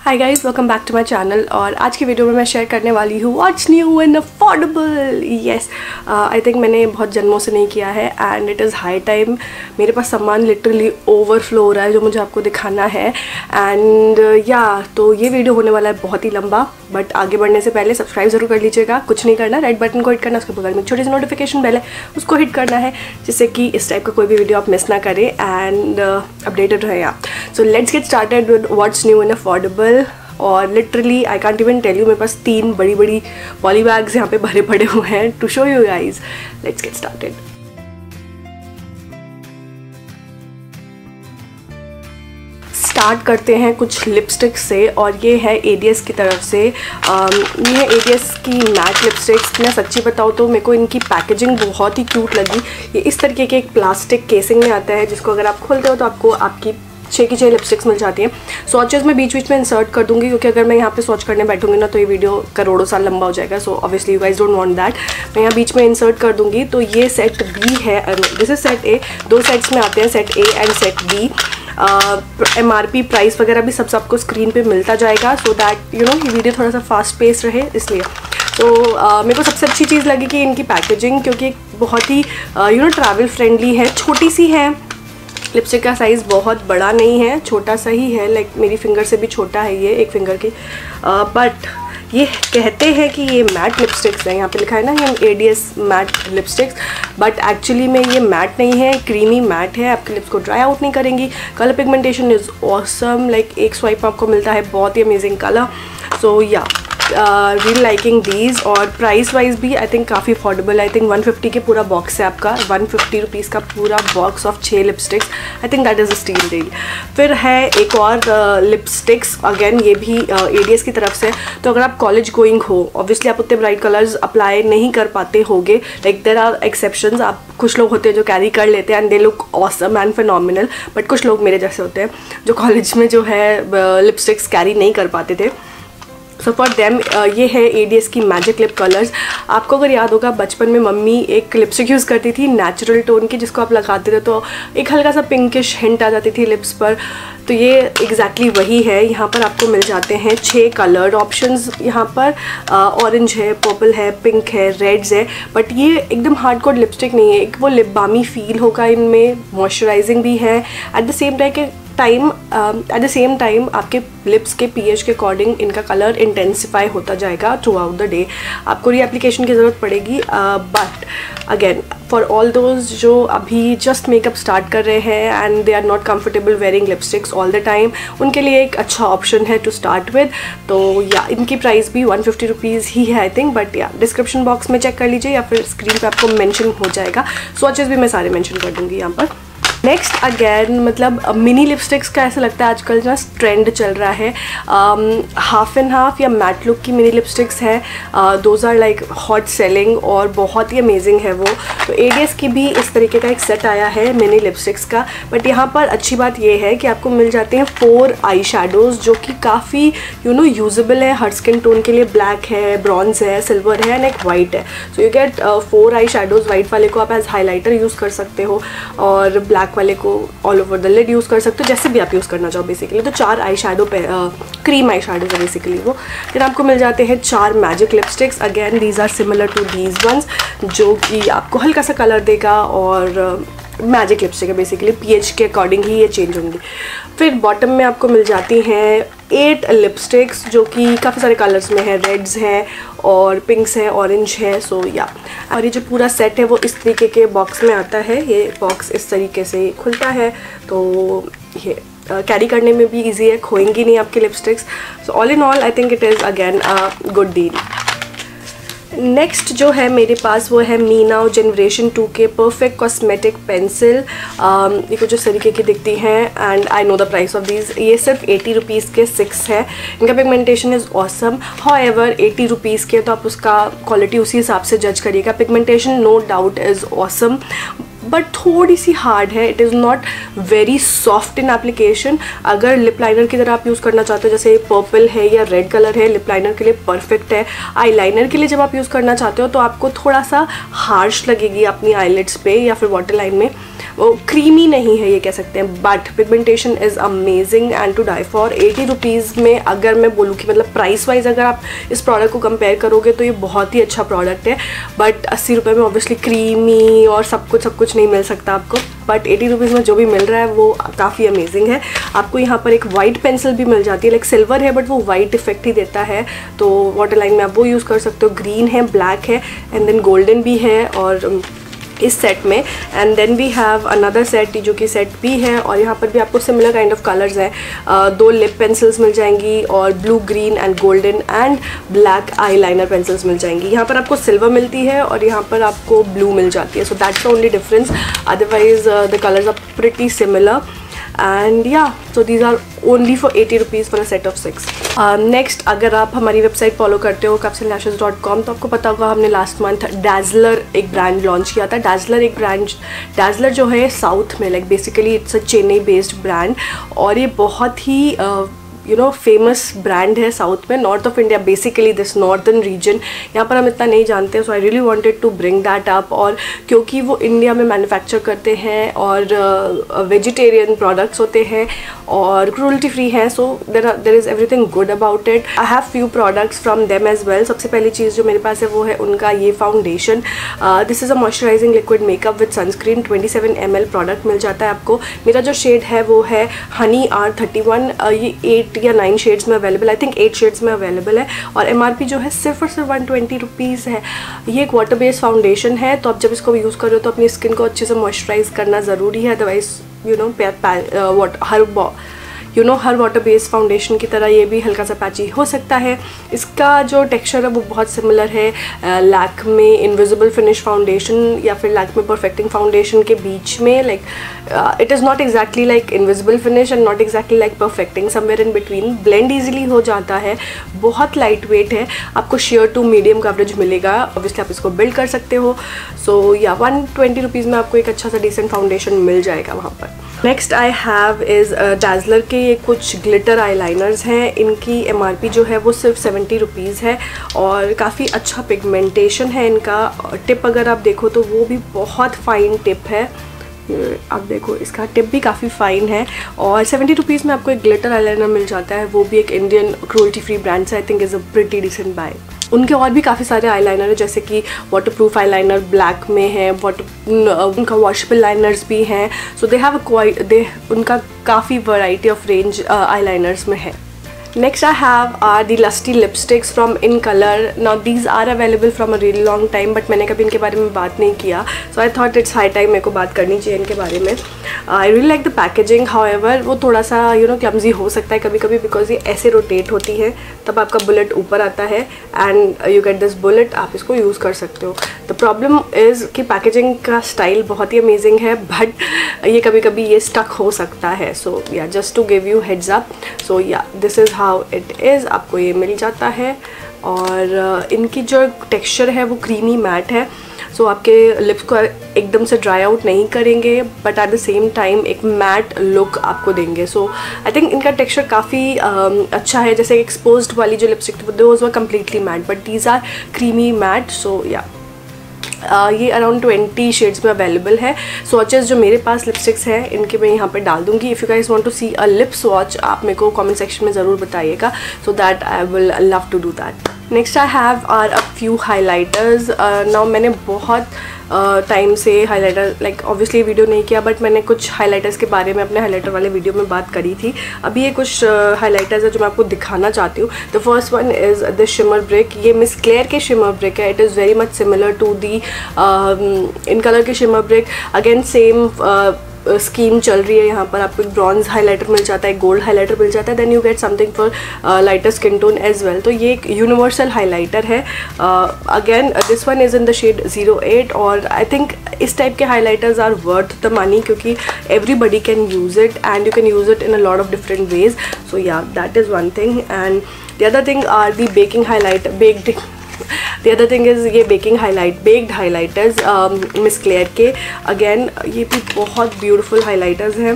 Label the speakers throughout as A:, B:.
A: Hi guys, welcome back to my channel. और आज की वीडियो में मैं शेयर करने वाली हूँ what's new in affordable. Yes, I think मैंने बहुत जन्मों से नहीं किया है and it is high time. मेरे पास सामान लिटरली ओवरफ्लो हो रहा है जो मुझे आपको दिखाना है। एंड तो ये वीडियो होने वाला है बहुत ही लंबा, बट आगे बढ़ने से पहले सब्सक्राइब ज़रूर कर लीजिएगा। कुछ नहीं करना, रेड बटन को हिट करना, उसके बगल में छोटी सी नोटिफिकेशन बेल है उसको हिट करना है, जिससे कि इस टाइप का कोई भी वीडियो आप मिस ना करें एंड अपडेटेड रहें आप। So let's get started with what's new in affordable. और literally I can't even tell you, मेरे पास 3 बड़ी बड़ी पॉली बैग्स यहाँ पे भरे पड़े हुए हैं to show you guys. Let's get started. Start करते हैं कुछ लिपस्टिक से, और ये है एडीएस की तरफ से। ये है एडीएस की मैट लिपस्टिक्स। मैं सच्ची बताऊँ तो मेरे को इनकी पैकेजिंग बहुत ही क्यूट लगी। ये इस तरीके के एक प्लास्टिक केसिंग में आता है, जिसको अगर आप खोलते हो तो आपको आपकी 6 की 6 लिपस्टिक्स मिल जाती हैं। स्वॉचेस में बीच बीच में इंसर्ट कर दूंगी, क्योंकि अगर मैं यहाँ पे स्वॉच करने बैठूंगी ना तो ये वीडियो करोड़ों साल लंबा हो जाएगा। So obviously you guys don't want that. मैं यहाँ बीच में इंसर्ट कर दूंगी। तो ये सेट बी है, this is set A. 2 sets में आते हैं, set A and set B. MRP price वगैरह भी सब आपको स्क्रीन पे मिलता जाएगा, सो दैट यू नो ये वीडियो थोड़ा सा फास्ट पेस रहे, इसलिए। तो मेरे को सबसे अच्छी चीज़ लगी कि इनकी पैकेजिंग, क्योंकि बहुत ही ट्रैवल फ्रेंडली है। छोटी सी है, लिपस्टिक का साइज़ बहुत बड़ा नहीं है, छोटा सा ही है, लाइक मेरी फिंगर से भी छोटा है ये, एक फिंगर की। बट ये कहते हैं कि ये मैट लिपस्टिक्स है, यहाँ पे लिखा है ना ये ADS matte lipsticks, but actually में ये मैट नहीं है, क्रीमी मैट है। आपके लिप्स को ड्राई आउट नहीं करेंगी। Colour pigmentation is awesome, like एक स्वाइप में आपको मिलता है बहुत ही अमेजिंग कलर। सो या रियल लाइकिंग दीज। और प्राइस वाइज भी आई थिंक काफ़ी अफोर्डेबल। आई थिंक 150 के पूरा बॉक्स है आपका, 150 रुपीज़ का पूरा box of 6 lipsticks. I think that is a steal deal. फिर है एक और लिपस्टिक्स, अगेन ये भी एडीएस की तरफ से। तो अगर आप कॉलेज गोइंग हो, ऑब्वियसली आप उतने ब्राइट कलर्स अप्लाई नहीं कर पाते होगे, लाइक देयर आर एक्सेप्शंस। आप कुछ लोग होते हैं जो कैरी कर लेते हैं and they look awesome and phenomenal, but कुछ लोग मेरे जैसे होते हैं जो कॉलेज में जो है लिपस्टिक्स कैरी नहीं कर पाते थे। सो फॉर देम ये है एडीएस की मैजिक लिप कलर्स। आपको अगर याद होगा, बचपन में मम्मी एक लिपस्टिक यूज़ करती थी नेचुरल टोन की, जिसको आप लगाते थे तो एक हल्का सा पिंकिश हिंट आ जाती थी लिप्स पर। तो ये एग्जैक्टली वही है। यहाँ पर आपको मिल जाते हैं 6 कलर ऑप्शंस। यहाँ पर ऑरेंज है, पर्पल है, पिंक है, रेड्स है। बट ये एकदम हार्डकोर लिपस्टिक नहीं है, एक वो लिप बामी फील होगा इनमें, मॉइस्चराइजिंग भी है एट द सेम टाइम आपके लिप्स के पीएच के अकॉर्डिंग इनका कलर इंटेंसिफाई होता जाएगा थ्रू आउट द डे। आपको रीएप्लीकेशन की ज़रूरत पड़ेगी, but again for all those जो अभी जस्ट मेकअप स्टार्ट कर रहे हैं and they are not comfortable wearing lipsticks all the time, उनके लिए एक अच्छा ऑप्शन है टू स्टार्ट विद। तो या इनकी प्राइस भी 150 रुपीज़ ही है आई थिंक, बट या डिस्क्रिप्शन बॉक्स में चेक कर लीजिए या फिर स्क्रीन पे आपको मेंशन हो जाएगा। स्वॉचेस भी मैं सारे मेंशन कर दूँगी यहाँ पर। नेक्स्ट अगेन मतलब मिनी लिपस्टिक्स का ऐसा लगता है आजकल ना ट्रेंड चल रहा है। हाफ एंड हाफ या मैट लुक की मिनी लिपस्टिक्स है, those are like hot selling और बहुत ही अमेजिंग है वो। तो एडीएस की भी इस तरीके का एक सेट आया है मिनी लिपस्टिक्स का। बट यहाँ पर अच्छी बात ये है कि आपको मिल जाते हैं 4 आई शेडोज़, जो कि काफ़ी यूजेबल है हर स्किन टोन के लिए। ब्लैक है, ब्रॉन्ज है, सिल्वर है एंड एक वाइट है। So you get 4 eye shadows. White वाले को आप एज हाईलाइटर यूज़ कर सकते हो और ब्लैक वाले को all over the lid use कर सकते हो, जैसे भी आप यूज़ करना चाहो बेसिकली। तो 4 आई शेडो पे क्रीम आई शेडोज है बेसिकली वो। फिर आपको मिल जाते हैं 4 magic lipsticks. Again these are similar to these ones, जो कि आपको हल्का सा कलर देगा और मैजिक लिपस्टिक है बेसिकली, पीएच के अकॉर्डिंग ही ये चेंज होंगी। फिर बॉटम में आपको मिल जाती हैं 8 लिपस्टिक्स, जो कि काफ़ी सारे कलर्स में है, रेड्स हैं और पिंक्स है, ऑरेंज है। सो या और ये जो पूरा सेट है वो इस तरीके के बॉक्स में आता है। ये बॉक्स इस तरीके से खुलता है, तो ये कैरी करने में भी इजी है, खोएंगी नहीं आपकी lipsticks. So all in all I think it is again a good deal. Next जो है मेरे पास वो है मीनाउ जनरेशन 2 के परफेक्ट कॉस्मेटिक पेंसिल। ये कुछ इस तरीके की दिखती हैं and I know the price of these. ये सिर्फ 80 रुपीज़ के 6 है। इनका pigmentation is awesome. However 80 rupees के, तो आप उसका क्वालिटी उसी हिसाब से जज करिएगा। Pigmentation no doubt is awesome, but थोड़ी सी हार्ड है। It is not very soft in application. अगर लिप लाइनर की तरह आप यूज़ करना चाहते हो, जैसे पर्पल है या रेड कलर है, लिप लाइनर के लिए परफेक्ट है। आई लाइनर के लिए जब आप यूज़ करना चाहते हो तो आपको थोड़ा सा हार्श लगेगी अपनी आईलिड्स पे या फिर वाटर लाइन में, वो क्रीमी नहीं है ये कह सकते हैं, but pigmentation is amazing and to die for. 80 rupees में अगर मैं बोलूँ कि मतलब प्राइस वाइज अगर आप इस प्रोडक्ट को कंपेयर करोगे तो ये बहुत ही अच्छा प्रोडक्ट है, बट 80 रुपये में ऑब्वियसली क्रीमी और सब कुछ नहीं मिल सकता आपको, बट 80 रुपीज़ में जो भी मिल रहा है वो काफ़ी अमेजिंग है। आपको यहाँ पर एक वाइट पेंसिल भी मिल जाती है, लाइक सिल्वर है बट वो वाइट इफेक्ट ही देता है, तो वाटर लाइन में आप वो यूज़ कर सकते हो। ग्रीन है, ब्लैक है एंड देन गोल्डन भी है और इस सेट में, and then we have another set जो कि सेट भी है और यहाँ पर भी आपको सिमिलर काइंड ऑफ कलर्स हैं। 2 लिप पेंसिल्स मिल जाएंगी और blue, green and golden and black eyeliner pencils मिल जाएंगी। यहाँ पर आपको सिल्वर मिलती है और यहाँ पर आपको ब्लू मिल जाती है, so that's the only difference, otherwise the colours are pretty similar and yeah so these are only for 80 rupees for a set of 6। Next, अगर आप हमारी वेबसाइट फॉलो करते हो capsullashes.com तो आपको पता होगा हमने लास्ट मंथ Dazzler एक ब्रांड लॉन्च किया था। Dazzler जो है साउथ में, like basically it's a Chennai based brand और ये बहुत ही फेमस ब्रांड है साउथ में, north of India, basically this northern region, यहाँ पर हम इतना नहीं जानते हैं, so I really wanted to bring that up. और क्योंकि वो इंडिया में मैन्युफैक्चर करते हैं और वेजिटेरियन प्रोडक्ट्स होते हैं और क्रूल्टी फ्री हैं, so there is everything good about it. I have few products from them as well. सबसे पहली चीज़ जो मेरे पास है वो है उनका ये foundation. This is a moisturising liquid makeup with sunscreen, 27 ml product मिल जाता है आपको। मेरा जो शेड है वो है हनी R31, ये 8 या 9 शेड्स में अवेलेबल, आई थिंक 8 शेड्स में अवेलेबल है और MRP जो है सिर्फ और सिर्फ 120 रुपीज़ है। ये एक वाटर बेस्ड फाउंडेशन है, तो आप जब इसको यूज़ करो तो अपनी स्किन को अच्छे से मॉइस्चराइज करना ज़रूरी है, अदरवाइज हर वाटर बेस्ड फाउंडेशन की तरह ये भी हल्का सा पैची हो सकता है। इसका जो टेक्सचर है वो बहुत सिमिलर है लैक्मे इनविजिबल फिनिश फाउंडेशन या फिर लैक्मे परफेक्टिंग फाउंडेशन के बीच में, like it is not exactly like invisible finish and not exactly like perfecting, somewhere in between, blend easily हो जाता है, बहुत लाइट वेट है, आपको शेयर टू मीडियम कवरेज मिलेगा, ऑब्वियसली आप इसको बिल्ड कर सकते हो। सो या 120 रुपीज़ में आपको एक अच्छा सा डिसेंट फाउंडेशन मिल जाएगा वहाँ पर। Next I have is Dazzler के ये कुछ ग्लिटर आईलाइनर्स हैं, इनकी MRP जो है वो सिर्फ 70 रुपीज़ है और काफ़ी अच्छा पिगमेंटेशन है इनका। टिप अगर आप देखो तो वो भी बहुत फाइन टिप है, आप देखो इसका टिप भी काफ़ी फ़ाइन है और 70 रुपीज़ में आपको एक ग्लिटर आईलाइनर मिल जाता है, वो भी एक इंडियन क्रूल्टी फ्री ब्रांड से। I think is a pretty decent buy. उनके और भी काफ़ी सारे आईलाइनर है, जैसे कि वाटरप्रूफ आईलाइनर ब्लैक में है, उनका वॉशेबल लाइनर्स भी हैं, सो दे हैव उनका काफ़ी वैरायटी ऑफ रेंज आईलाइनर्स में है। Next I have are the lusty lipsticks from In Color. Now these are available from a really long time, but मैंने कभी इनके बारे में बात नहीं किया, so I thought it's high time मेरे को बात करनी चाहिए इनके बारे में। I really like the packaging, however वो थोड़ा सा clumsy हो सकता है कभी कभी, बिकॉज ये ऐसे रोटेट होती है तब आपका बुलेट ऊपर आता है and you get this bullet, आप इसको यूज़ कर सकते हो। द प्रॉब्लम इज़ कि पैकेजिंग का स्टाइल बहुत ही अमेजिंग है, बट ये कभी कभी ये स्टक हो सकता है, so yeah just to give you heads up. So yeah this is how it is, आपको ये मिल जाता है और इनकी जो टेक्सचर है वो क्रीमी मैट है, सो आपके लिप्स को एकदम से ड्राई आउट नहीं करेंगे, but at the same time एक मैट लुक आपको देंगे। सो आई थिंक इनका टेक्सचर काफ़ी अच्छा है। जैसे एक्सपोज्ड वाली जो लिपस्टिक थी those were completely matte, but these are creamy matte. So yeah ये अराउंड 20 शेड्स में अवेलेबल है। स्वॉचेस जो मेरे पास लिपस्टिक्स हैं इनके मैं यहाँ पे डाल दूँगी। If you guys want to see a lip swatch आप मेरे को कमेंट सेक्शन में ज़रूर बताइएगा, so that I will love to do that. Next I have are a few highlighters. Now मैंने बहुत टाइम से हाइलाइटर लाइक ऑब्वियसली वीडियो नहीं किया, बट मैंने कुछ हाइलाइटर्स के बारे में अपने हाइलाइटर वाले वीडियो में बात करी थी। अभी ये कुछ हाइलाइटर्स है जो मैं आपको दिखाना चाहती हूँ। The first one is the shimmer brick. ये मिस क्लेयर के शिमर ब्रिक है। It is very much similar to the in colour के shimmer brick. Again same scheme चल रही है। यहाँ पर आपको एक ब्रॉन्ज हाइलाइटर मिल जाता है, गोल्ड हाइलाइटर मिल जाता है, then you get something for lighter skin tone as well. तो ये एक यूनिवर्सल हाइलाइटर है। Again this one is in the shade 08 और आई थिंक इस टाइप के highlighters are worth the money क्योंकि everybody can use it and you can use it in a lot of different ways. So yeah that is one thing and the other thing are the baking highlighter The other thing is ये baked highlighters miss Claire के। Again ये भी बहुत beautiful highlighters हैं।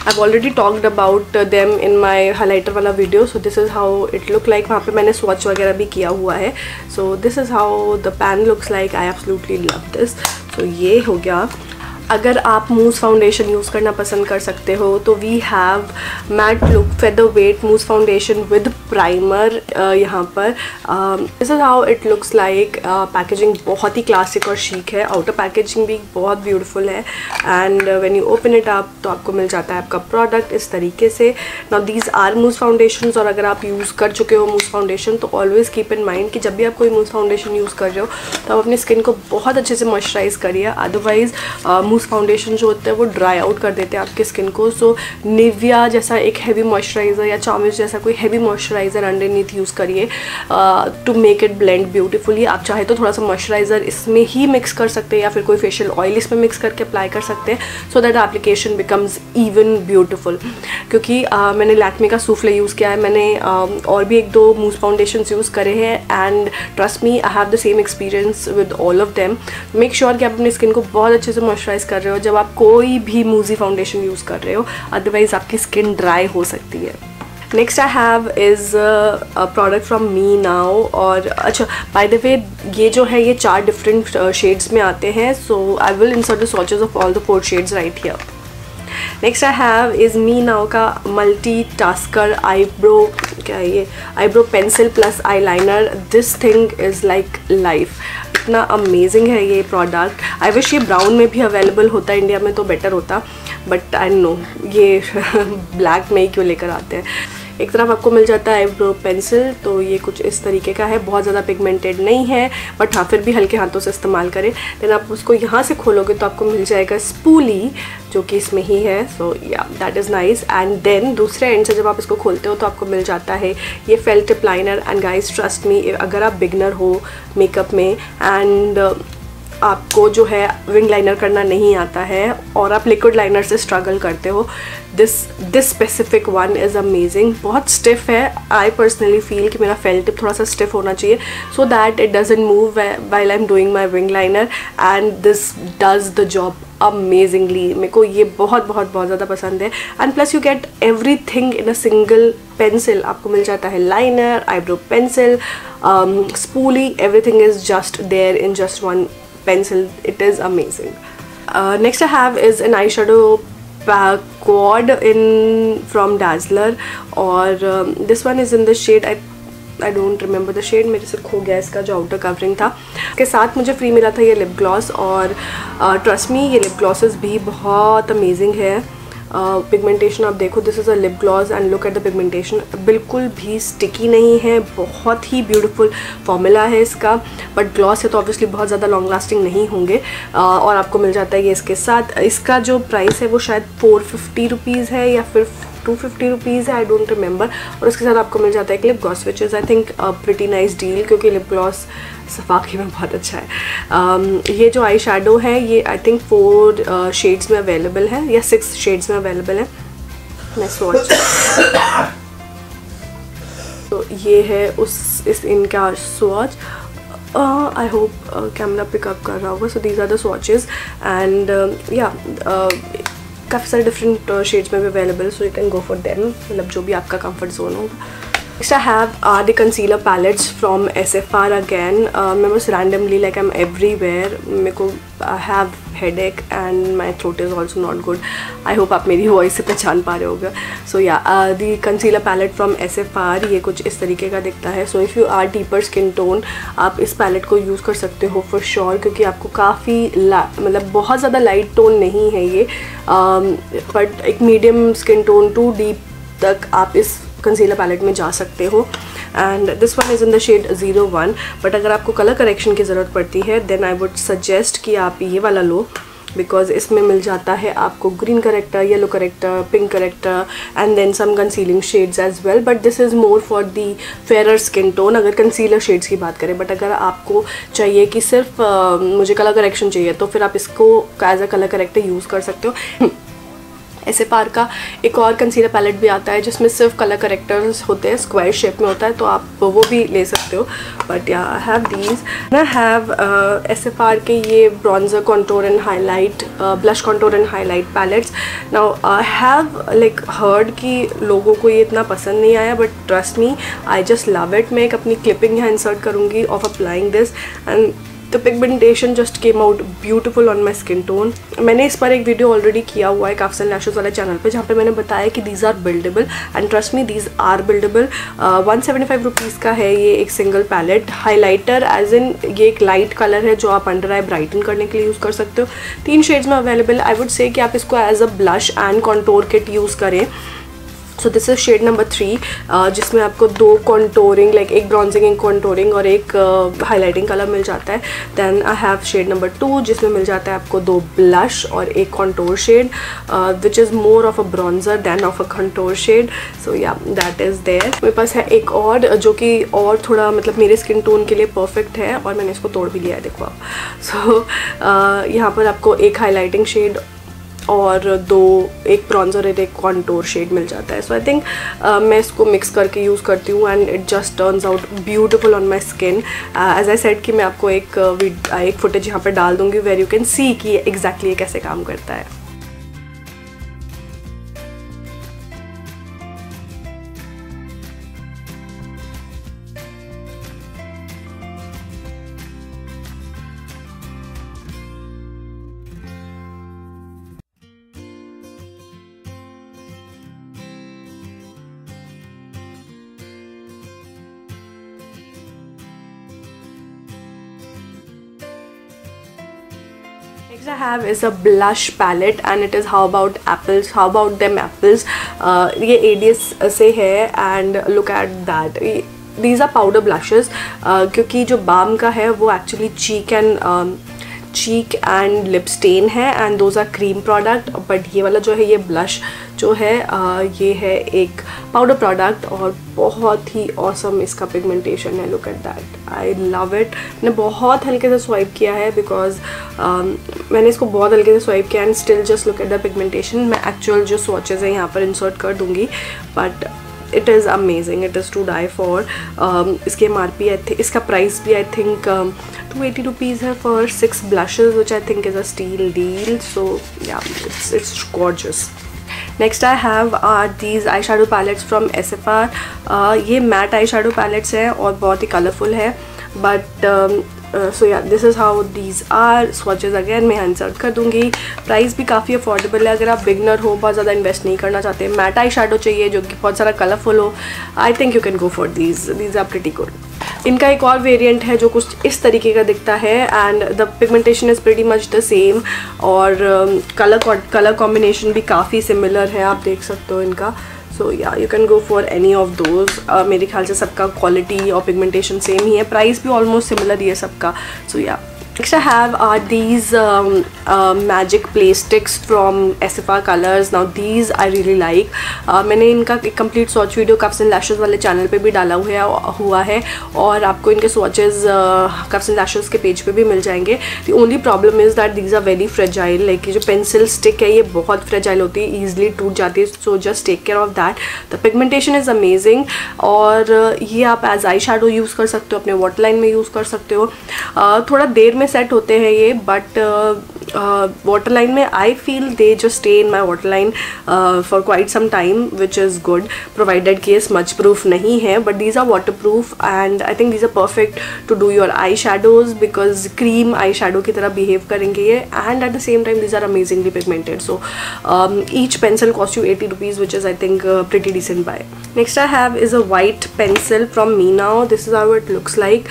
A: I've already talked about them in my highlighter वाला video. So this is how it look like। वहाँ पे मैंने swatch वगैरह भी किया हुआ है। So this is how the pan looks like। I absolutely love this। So ये हो गया। अगर आप मूस फाउंडेशन यूज़ करना पसंद कर सकते हो तो we have matte look feather weight mousse foundation with primer यहाँ पर। This is how it looks like. Packaging बहुत ही क्लासिक और शीक है, आउटर पैकेजिंग भी बहुत ब्यूटीफुल है and when you open it up तो आपको मिल जाता है आपका प्रोडक्ट इस तरीके से। Now these are mousse foundations, और अगर आप यूज़ कर चुके हो मूस फाउंडेशन तो ऑलवेज़ कीप इन माइंड कि जब भी आप कोई मूस फाउंडेशन यूज़ कर रहे हो तो आप अपनी स्किन को बहुत अच्छे से मॉइस्चराइज करिए, अदरवाइज मूस फाउंडेशन जो होते हैं वो ड्राई आउट कर देते हैं आपकी स्किन को। सो निविया जैसा एक हैवी मॉइस्चराइज़र या चार्मिस जैसा कोई हैवी मॉइस्चराइज़र अंडरनीथ यूज़ करिए to make it blend beautifully. आप चाहे तो थोड़ा सा मॉइस्चराइज़र इसमें ही मिक्स कर सकते हैं या फिर कोई फेशियल ऑयल इसमें मिक्स करके अप्लाई कर सकते हैं so that application becomes even beautiful. क्योंकि मैंने लैक्मे का सूफले यूज़ किया है, मैंने और भी 1-2 मूस फाउंडेशन यूज़ करे हैं and trust me I have the same experience with all of them. Make sure कि आप अपनी स्किन को बहुत अच्छे से मॉइस्चराइज कर रहे हो जब आप कोई भी मूजी फाउंडेशन यूज़ कर रहे हो, अदरवाइज आपकी स्किन ड्राई हो सकती है। Next I have is a product from me now. और अच्छा बाय द वे ये जो है ये 4 डिफरेंट शेड्स में आते हैं, so I will insert the swatches of all the 4 shades right here. Next I have is me now का मल्टी टास्कर आईब्रो, क्या है ये, eyebrow pencil plus eyeliner. This thing is like life, इतना amazing है ये product. I wish ये brown में भी अवेलेबल होता इंडिया में तो बेटर होता, बट आई नो ये ब्लैक में ही क्यों लेकर आते हैं। एक तरफ आपको मिल जाता है आईब्रो पेंसिल, तो ये कुछ इस तरीके का है, बहुत ज़्यादा पिगमेंटेड नहीं है बट हाँ फिर भी हल्के हाथों से इस्तेमाल करें। देन आप उसको यहाँ से खोलोगे तो आपको मिल जाएगा स्पूली जो कि इसमें ही है, so yeah that is nice. And then दूसरे एंड से जब आप इसको खोलते हो तो आपको मिल जाता है ये felt tip liner. And guys trust me, अगर आप बिगनर हो मेकअप में एंड आपको जो है विंग लाइनर करना नहीं आता है और आप लिक्विड लाइनर से स्ट्रगल करते हो, this specific one is amazing. बहुत स्टिफ है, आई पर्सनली फील कि मेरा फेल टिप थोड़ा सा स्टिफ होना चाहिए so that it doesn't move while I am doing my wing liner, and this does the job amazingly. मेरे को ये बहुत ज़्यादा पसंद है। And plus you get everything in a single pencil. आपको मिल जाता है liner, eyebrow pencil, spoolie, everything is just there in just one pencil. It is amazing. Next I have is an eyeshadow quad in from Dazzler, और this one is in the shade I don't remember the shade, मेरे से खो गया इसका जो outer covering था। इसके साथ मुझे फ्री मिला था ये लिप ग्लॉस, और ट्रस्ट मी ये लिप ग्लॉसेस भी बहुत अमेजिंग है। पिगमेंटेशन आप देखो, this is a lip gloss and look at the pigmentation, बिल्कुल भी स्टिकी नहीं है, बहुत ही ब्यूटीफुल फॉर्मूला है इसका। बट ग्लॉस है तो ऑब्वियसली बहुत ज़्यादा लॉन्ग लास्टिंग नहीं होंगे। और आपको मिल जाता है ये इसके साथ। इसका जो प्राइस है वो शायद 450 रुपीज़ है या फिर 250 रुपीज़ है, आई डोंट रिमेंबर। और उसके साथ आपको मिल जाता है एक lip gloss which is I think pretty nice deal, क्योंकि लिप ग्लॉस सफाकी में बहुत अच्छा है। ये जो आई शेडो है ये आई थिंक 4 शेड्स में अवेलेबल है या 6 शेड्स में अवेलेबल है। मैं स्वॉच तो ये है इस इनका swatch. I hope camera pick up कर रहा होगा। So these are the swatches and yeah काफ़ी सारे डिफरेंट शेड्स में भी available, so you can go for them, मतलब जो भी आपका कंफर्ट जोन होगा। Next I have the concealer palettes from SFR again. मैं बस randomly like I'm everywhere. मेरे को I have headache and my throat is also not good. I hope आप मेरी वॉइस से पहचान पा रहे होगे। So yeah, the concealer palette from SFR ये कुछ इस तरीके का दिखता है। So if you are deeper skin tone आप इस पैलेट को यूज़ कर सकते हो for sure, क्योंकि आपको काफ़ी मतलब बहुत ज़्यादा लाइट टोन नहीं है ये, बट एक medium skin tone to deep तक आप इस कंसीलर पैलेट में जा सकते हो। And this one is in the shade 01, but अगर आपको कलर करेक्शन की ज़रूरत पड़ती है देन आई वुड सजेस्ट कि आप ये वाला लो, बिकॉज इसमें मिल जाता है आपको green corrector, yellow corrector, pink corrector and then some concealing shades as well, but this is more for the fairer skin tone अगर कंसीलर शेड्स की बात करें। बट अगर आपको चाहिए कि सिर्फ मुझे कलर करेक्शन चाहिए तो फिर आप इसको एज अ कलर करेक्टर यूज़ कर सकते हो। SFR का एक और कंसीलर पैलेट भी आता है जिसमें सिर्फ कलर करेक्टर्स होते हैं, स्क्वायर शेप में होता है, तो आप वो भी ले सकते हो। But yeah I have these, I have SFR के ये bronzer contour and highlight, blush contour and highlight palettes. Now I have like heard कि लोगों को ये इतना पसंद नहीं आया, but trust me I just love it. मैं एक अपनी क्लिपिंग यहाँ इंसर्ट करूँगी of applying this and the pigmentation just came out beautiful on my skin tone. मैंने इस पर एक वीडियो ऑलरेडी किया हुआ है काफ्स एंड लैशेस वाले चैनल पे, जहाँ पे मैंने बताया कि these are buildable and trust me these are buildable. 175 rupees का है ये एक single palette. Highlighter as in ये एक लाइट कलर है जो आप अंडर आई ब्राइटन करने के लिए यूज़ कर सकते हो। 3 शेड्स में अवेलेबल। आई वुड से कि आप इसको as a blush and contour kit use करें। So this is shade number 3, जिसमें आपको 2 कॉन्टोरिंग लाइक एक ब्रॉन्जिंग, एक कॉन्टोरिंग और एक हाईलाइटिंग कलर मिल जाता है। Then I have shade number 2 जिसमें मिल जाता है आपको 2 ब्लश और एक contour shade which is more of a bronzer then of a contour shade. So yeah that is there. मेरे पास है एक और जो कि और थोड़ा मतलब मेरे स्किन टोन के लिए परफेक्ट है और मैंने इसको तोड़ भी लिया है, देखो आप। सो यहाँ पर आपको एक हाईलाइटिंग शेड और 2 एक ब्रॉन्जर और एक कॉन्टोर शेड मिल जाता है। सो आई थिंक मैं इसको मिक्स करके यूज़ करती हूँ and it just turns out beautiful on my skin. As I said कि मैं आपको एक फुटेज यहाँ पर डाल दूँगी वेर यू कैन सी कि एग्जैक्टली ये कैसे काम करता है। Next I have is a blush palette and it is how about apples, how about them apples। ये ADS से है and look at that, these are powder blushes। क्योंकि जो balm का है वो actually cheek and lip stain है and those are cream product, but ये वाला जो है ये blush जो है ये है एक पाउडर प्रोडक्ट और बहुत ही ऑसम इसका पिगमेंटेशन है। Look at that, I love it. मैंने बहुत हल्के से स्वाइप किया है बिकॉज मैंने इसको बहुत हल्के से स्वाइप किया and still just look at the pigmentation. मैं एक्चुअल जो स्वॉचेज़ हैं यहाँ पर इंसर्ट कर दूँगी, but it is amazing, it is to die for. इसकी MRP इसका प्राइस भी आई थिंक 280 रुपीज़ है for 6 blushes which I think is a steal deal. So yeah it's gorgeous. Next I have are these eye shadow palettes from SFR। ये matte eye shadow palettes हैं और बहुत ही colourful है, but so yeah this is how these are. Swatches again मैं insert कर दूंगी। Price भी काफ़ी अफोर्डेबल है अगर आप बिगनर हो, बहुत ज़्यादा इन्वेस्ट नहीं करना चाहते, मैट आई शेडो चाहिए जो कि बहुत सारा कलरफुल हो, I think you can go for these are pretty good. इनका एक और वेरिएंट है जो कुछ इस तरीके का दिखता है and the pigmentation is pretty much the same और कलर कॉम्बिनेशन भी काफ़ी सिमिलर है, आप देख सकते हो इनका। सो या you can go for any of those. मेरे ख्याल से सबका क्वालिटी और पिगमेंटेशन सेम ही है, प्राइस भी ऑलमोस्ट सिमिलर ही है सबका। सो या next I have are these magic play sticks from SFR colors। now these I really like। मैंने इनका एक complete swatch video carbs and lashes वाले चैनल पे भी डाला हुआ है और आपको इनके swatches काफ्स एंड लैशेस के पेज पे भी मिल जाएंगे। the only problem is that these are very fragile, like ये जो पेंसिल स्टिक है ये बहुत फ्रेजाइल होती है, ईजिली टूट जाती है, so just take care of that। the pigmentation is amazing और ये आप एज आई शेडो यूज़ कर सकते हो, अपने वाटर लाइन में यूज़ कर सकते हो। थोड़ा देर में सेट होते हैं ये, बट वाटर लाइन में I feel they just stay in my water line for quite some time which is good, provided कि ये स्मच प्रूफ नहीं है, but these are water proof and I think these are perfect to do your eye shadows because cream eye shadow की तरह behave करेंगे ये and at the same time these are amazingly pigmented. So each pencil cost you 80 rupees which is I think pretty decent buy. Next I have is a white pencil from Menow. This is how it looks like.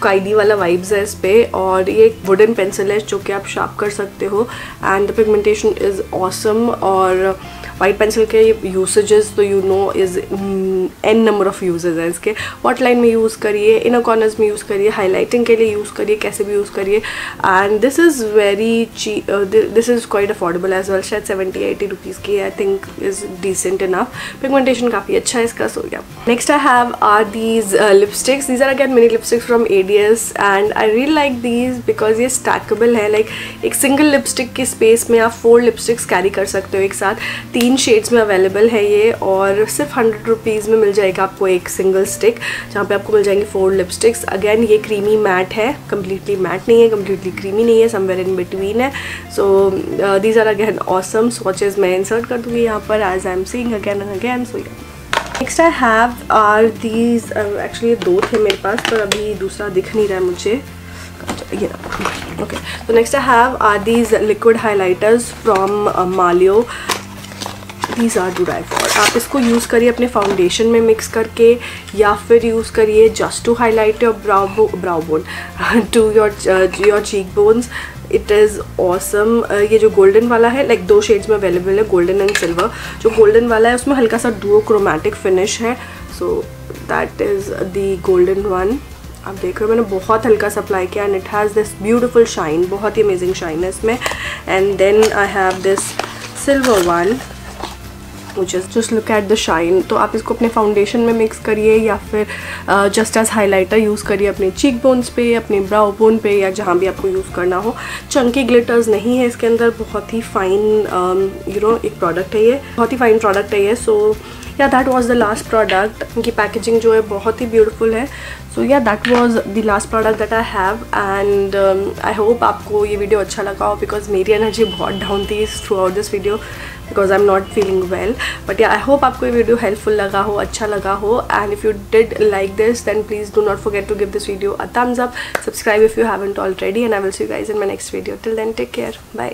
A: काइडी वाला vibes है इस पर और ये एक wooden pencil है जो कि आप शार्प कर सकते हो and the pigmentation is awesome. और वाइट पेंसिल के यूसेजेस तो you know is an number of usages है इसके। वाटर लाइन में यूज़ करिए, इनर कॉर्नर्स में यूज़ करिए, हाईलाइटिंग के लिए यूज़ करिए, कैसे भी यूज़ करिए and this is very cheap, this is quite affordable as well. शायद 70-80 रुपीज़ की I think is decent enough. Pigmentation काफ़ी अच्छा है इसका। सो या next I have are these lipsticks. These are again mini lipsticks from ADS and I really like these because ये stackable है, like एक सिंगल लिपस्टिक की स्पेस में आप 4 लिपस्टिक्स कैरी कर सकते हो एक साथ। 3 शेड्स में अवेलेबल है ये और सिर्फ 100 रुपीज़ में मिल जाएगा आपको एक सिंगल स्टिक जहाँ पे आपको मिल जाएंगे 4 लिपस्टिक्स। अगेन ये क्रीमी मैट है, कम्प्लीटली मैट नहीं है, कम्प्लीटली क्रीमी नहीं है, समवेयर इन बिटवीन है। So these are again awesome. Swatches मैं इंसर्ट कर दूँगी यहाँ पर as I am seeing again and again. So next I have are these, actually 2 थे मेरे पास पर अभी दूसरा दिख नहीं रहा है मुझे, ये ओके। तो next I have are these liquid highlighters from Malio. These are to die for. आप इसको यूज़ करिए अपने फाउंडेशन में मिक्स करके, या फिर यूज़ करिए just to highlight your brow bone to your cheek bones. It is awesome. ये जो गोल्डन वाला है, लाइक 2 शेड्स में अवेलेबल है, गोल्डन एंड सिल्वर। जो गोल्डन वाला है उसमें हल्का सा डुओ क्रोमैटिक फिनिश है, so that is the golden one. आप देख रहे हो मैंने बहुत हल्का सा अप्लाई किया and it has this beautiful shine, बहुत ही अमेजिंग शाइन है इसमें। And then I have this silver one which is just look at the shine। तो आप इसको अपने फाउंडेशन में मिक्स करिए, या फिर जस्ट एज हाइलाइटर यूज़ करिए अपने चीक बोन्स पे, अपने ब्राउ बोन पे, या जहाँ भी आपको यूज़ करना हो। चंकी ग्लिटर्स नहीं है इसके अंदर, बहुत ही फाइन एक प्रोडक्ट है ये, बहुत ही फाइन प्रोडक्ट है ये। सो yeah that was the last product. इनकी पैकेजिंग जो है बहुत ही ब्यूटीफुल है। So yeah that was the last product that I have, and I hope आपको ये वीडियो अच्छा लगा हो, बिकॉज मेरी एनर्जी बहुत डाउन थी through out this video because I am not feeling well. But yeah I hope आपको ये वीडियो हेल्पफुल लगा हो, अच्छा लगा हो। And if you did like this then please do not forget to give this video a thumbs up, subscribe if you haven't already, and I will see you guys in my next video. Till then, take care, bye.